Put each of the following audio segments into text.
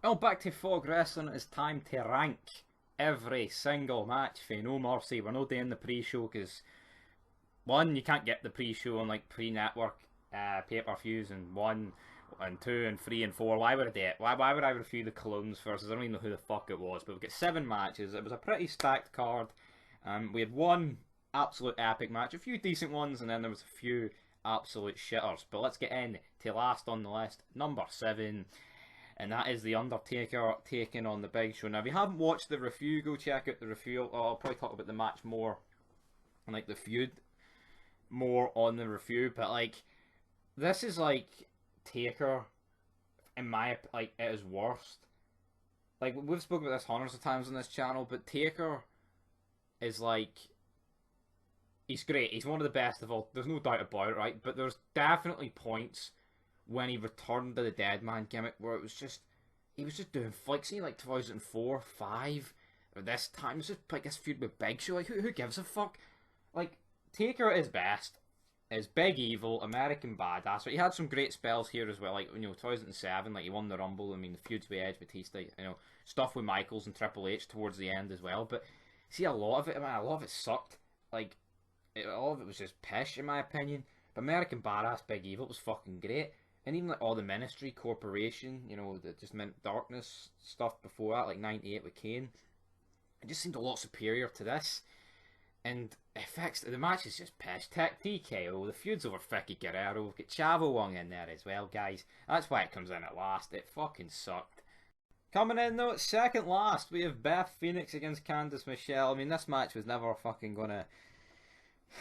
Well, back to Fog Wrestling, it's time to rank every single match for No Mercy. We're not doing the pre-show because, one, you can't get the pre-show on like pre-network pay-per-views, and one and two and three and four. Why would I do it? Why would I review the Colognes versus? I don't even know who the fuck it was, but we've got 7 matches. It was a pretty stacked card. We had one absolute epic match, a few decent ones, and then there was a few absolute shitters. But let's get in to last on the list, number 7, and that is the Undertaker taking on the Big Show. Now, if you haven't watched the review, go check out the review. I'll probably talk about the match more and like the feud more on the review, but like this is like Taker in my like at his worst. Like we've spoken about this hundreds of times on this channel, but Taker is like he's great. He's one of the best of all. There's no doubt about it, right? But there's definitely points when he returned to the Dead Man gimmick where it was just he was just doing like see like 2004, 5, or this time it's just like this feud with Big Show. Like who gives a fuck? Like Taker is best. Is Big Evil, American Badass. But he had some great spells here as well, like 2007, like he won the Rumble. I mean, the feuds with Edge, Batista, stuff with Michaels and Triple H towards the end as well. But see, a lot of it, man, a lot of it sucked. Like all of it was just pish, in my opinion. But American Badass, Big Evil was fucking great. And even like all the Ministry, Corporation, that just meant darkness stuff before that, like '98 with Kane, it just seemed a lot superior to this. And effects, the match is just pish. Tech TKO, the feud's over Vicky Guerrero. We've got Chavo Wong in there as well, guys. That's why it comes in at last. It fucking sucked. Coming in though, at second last, we have Beth Phoenix against Candice Michelle. I mean, this match was never fucking gonna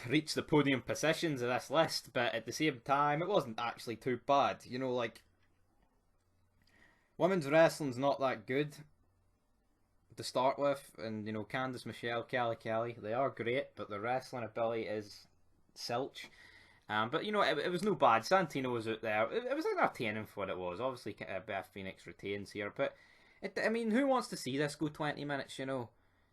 reach the podium positions of this list, but at the same time, it wasn't actually too bad. Like, women's wrestling's not that good to start with, and Candice Michelle, Kelly, they are great, but the wrestling ability is silch. But it was no bad. Santino was out there. It was entertaining for what it was. Obviously, Beth Phoenix retains here, but I mean, who wants to see this go 20 minutes?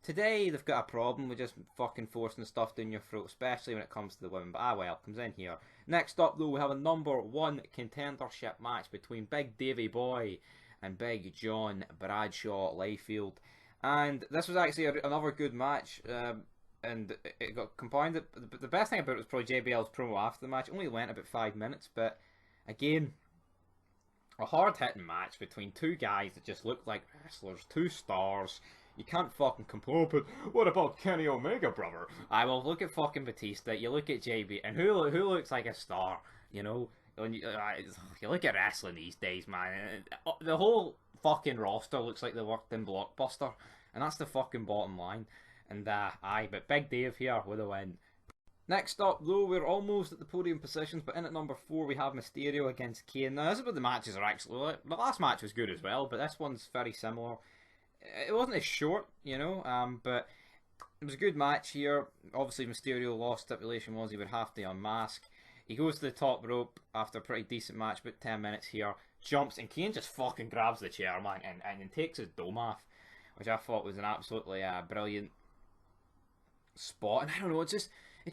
Today they've got a problem with just fucking forcing stuff down your throat, especially when it comes to the women. But well, comes in here. Next up though, we have a number 1 contendership match between Big Davey Boy and Big John Bradshaw Layfield. And this was actually another good match, and it got compounded. But the best thing about it was probably JBL's promo after the match. It only went about 5 minutes, but again, a hard-hitting match between two guys that just look like wrestlers, 2 stars. You can't fucking complain, but what about Kenny Omega, brother? I will look at fucking Batista, you look at JB, and who looks like a star, When you look at wrestling these days, man, the whole fucking roster looks like they worked in Blockbuster, and that's the fucking bottom line. And but Big Dave here with a win. Next up, though, we're almost at the podium positions, but in at number 4 we have Mysterio against Kane. Now, this is what the matches are actually like. The last match was good as well, but this one's very similar. It wasn't as short, but it was a good match here. Obviously, Mysterio lost. Stipulation was he would have to unmask. He goes to the top rope after a pretty decent match, about 10 minutes here. Jumps, and Kane just fucking grabs the chair, man, and takes his dome off, which I thought was an absolutely brilliant spot. And I don't know, it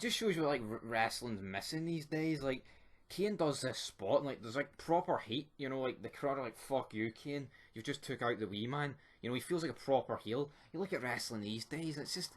just shows you what, like, wrestling's missing these days. Like, Kane does this spot, and like there's like proper heat, like the crowd are like, fuck you, Kane, you just took out the wee man. He feels like a proper heel. You look at wrestling these days, it's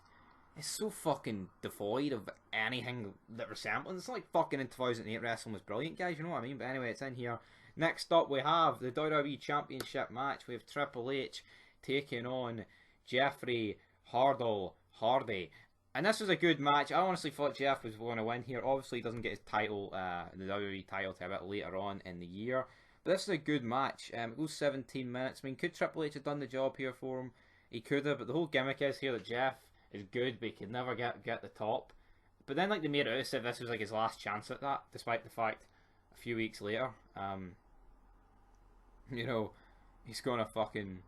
so fucking devoid of anything that resembles. It's not like fucking in 2008 wrestling was brilliant, guys, you know what I mean? But anyway, it's in here. Next up, we have the WWE Championship match. We have Triple H taking on Jeffrey Hardy. And this was a good match. I honestly thought Jeff was going to win here. Obviously, he doesn't get his title, the WWE title, till a bit later on in the year. But this is a good match. It goes 17 minutes. I mean, could Triple H have done the job here for him? He could have, but the whole gimmick is here that Jeff is good, but he could never get the top. But then, like, they made it out as if this was like his last chance at that, despite the fact a few weeks later, he's gonna fucking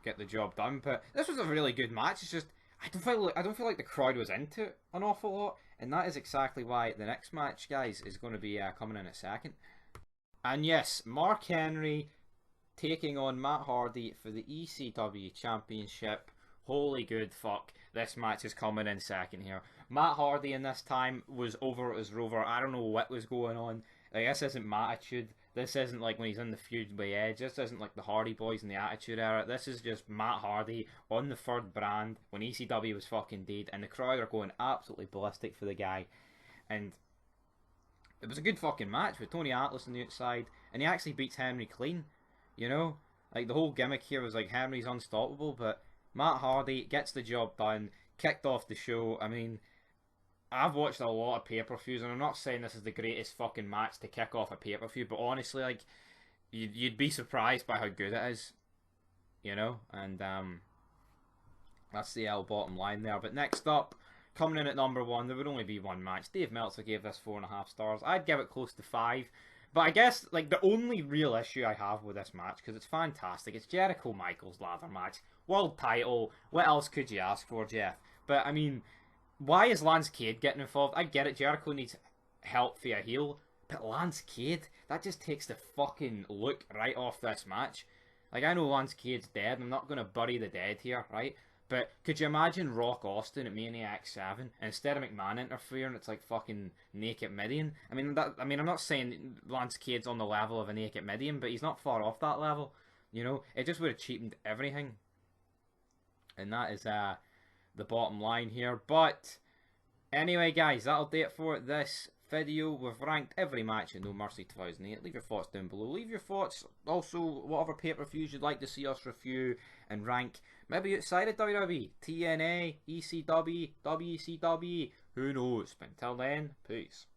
get the job done. But this was a really good match. It's just I don't feel like the crowd was into it an awful lot, and that is exactly why the next match, guys, is going to be coming in a second. And yes, Mark Henry taking on Matt Hardy for the ECW Championship. Holy good fuck, this match is coming in second here. Matt Hardy in this time was over as Rover. I don't know what was going on. Like, this isn't Mattitude. This isn't like when he's in the feud with Edge. This isn't like the Hardy Boys in the Attitude Era. This is just Matt Hardy on the third brand when ECW was fucking dead, and the crowd are going absolutely ballistic for the guy. And it was a good fucking match with Tony Atlas on the outside, and he actually beats Henry clean. You know, like the whole gimmick here was like Henry's unstoppable, but Matt Hardy gets the job done, kicked off the show. I mean, I've watched a lot of pay-per-views, and I'm not saying this is the greatest fucking match to kick off a pay-per-view, but honestly, like, you'd be surprised by how good it is, you know, and that's the bottom line there. But next up, coming in at number 1, there would only be one match. Dave Meltzer gave this 4.5 stars. I'd give it close to 5, but I guess, like, the only real issue I have with this match, because it's fantastic, it's Jericho Michaels ladder match, world title, what else could you ask for, Jeff? But, I mean, why is Lance Cade getting involved? I get it, Jericho needs help via heel, but Lance Cade, that just takes the fucking look right off this match. Like, I know Lance Cade's dead, I'm not going to bury the dead here, right? But could you imagine Rock Austin at Maniac 7, and instead of McMahon interfering, it's like fucking Naked Midian? I mean, I'm not saying Lance Cade's on the level of a Naked Midian, but he's not far off that level, you know? It just would have cheapened everything. And that is, the bottom line here. But anyway, guys, that'll do it for this video. We've ranked every match in No Mercy 2008. Leave your thoughts down below. Leave your thoughts also, whatever pay-per-views you'd like to see us review and rank, maybe outside of WWE, TNA, ECW, WCW, who knows. But until then, peace.